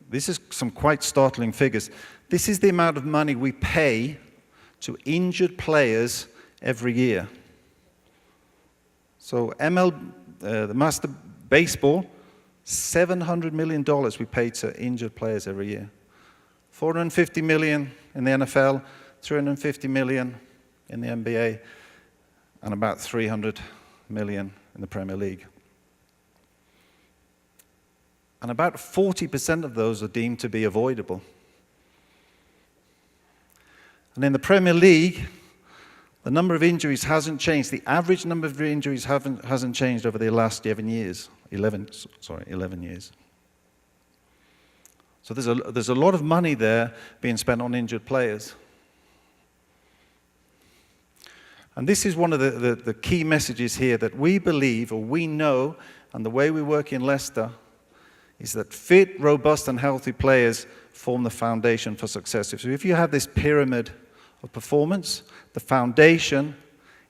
this is some quite startling figures. This is the amount of money we pay to injured players every year. So the Master Baseball, $700 million we pay to injured players every year. $450 million in the NFL, $350 million in the NBA, and about $300 million in the Premier League. And about 40% of those are deemed to be avoidable. And in the Premier League, the number of injuries hasn't changed. The average number of injuries hasn't changed over the last 11 years. 11 years. So there's a lot of money there being spent on injured players. And this is one of the key messages here, that we believe, or we know, and the way we work in Leicester, is that fit, robust, and healthy players form the foundation for success. So if you have this pyramid of performance, the foundation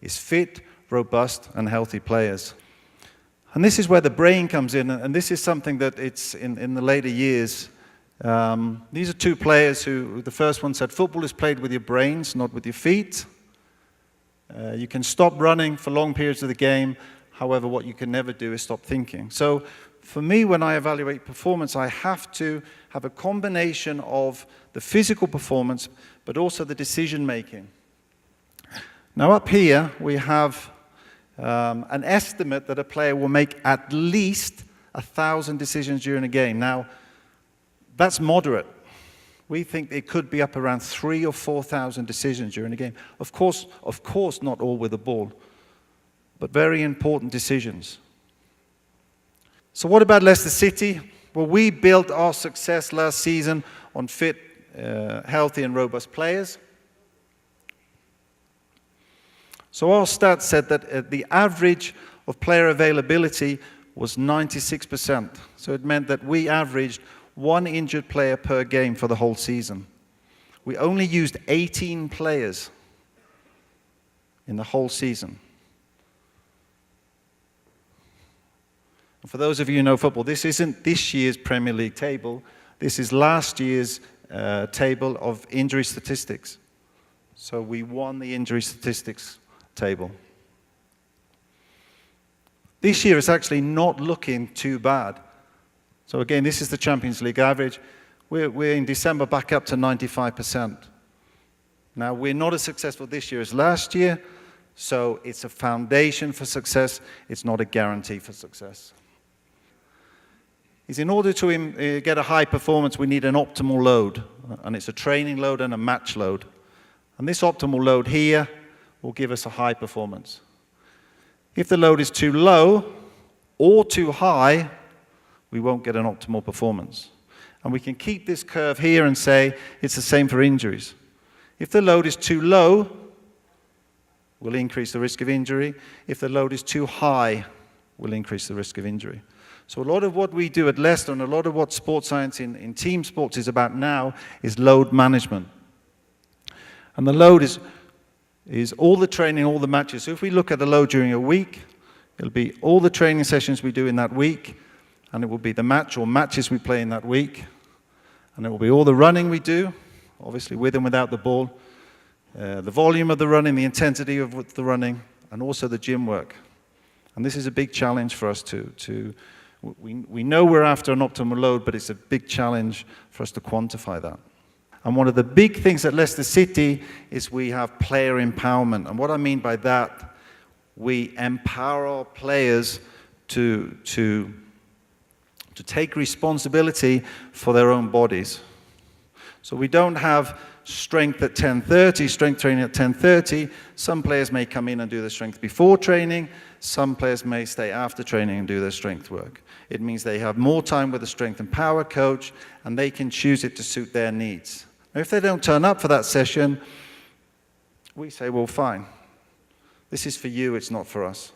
is fit, robust, and healthy players. And this is where the brain comes in, and this is something that it's in the later years. These are two players who, the first one said, football is played with your brains, not with your feet. You can stop running for long periods of the game. However, what you can never do is stop thinking. So for me, when I evaluate performance, I have to have a combination of the physical performance, but also the decision making. Now up here, we have an estimate that a player will make at least 1,000 decisions during a game. Now, that's moderate. We think it could be up around 3,000 or 4,000 decisions during a game. Of course, not all with the ball, but very important decisions. So what about Leicester City? Well, we built our success last season on fit, healthy, and robust players. So our stats said that the average of player availability was 96%. So it meant that we averaged one injured player per game for the whole season. We only used 18 players in the whole season. And for those of you who know football, this isn't this year's Premier League table. This is last year's table of injury statistics. So we won the injury statistics table. This year is actually not looking too bad. So again, this is the Champions League average. We're in December back up to 95%. Now, we're not as successful this year as last year, so it's a foundation for success. It's not a guarantee for success. In order to get a high performance, we need an optimal load, and it's a training load and a match load. And this optimal load here will give us a high performance. If the load is too low or too high, we won't get an optimal performance. And we can keep this curve here and say it's the same for injuries. If the load is too low, we'll increase the risk of injury. If the load is too high, we'll increase the risk of injury. So a lot of what we do at Leicester and a lot of what sports science in team sports is about now is load management. And the load is all the training, all the matches. So if we look at the load during a week, it'll be all the training sessions we do in that week, and it will be the match or matches we play in that week, and it will be all the running we do, obviously with and without the ball, the volume of the running, the intensity of the running, and also the gym work. And this is a big challenge for us we know we're after an optimal load, but it's a big challenge for us to quantify that. And one of the big things at Leicester City is we have player empowerment. And what I mean by that, we empower our players to take responsibility for their own bodies. So we don't have strength at 10:30, strength training at 10:30. Some players may come in and do their strength before training. Some players may stay after training and do their strength work. It means they have more time with the strength and power coach, and they can choose it to suit their needs. Now, if they don't turn up for that session, we say, well, fine. This is for you, it's not for us.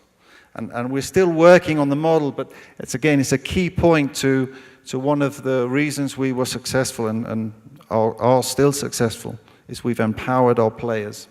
And we're still working on the model, but it's a key point to one of the reasons we were successful and are still successful, is we've empowered our players.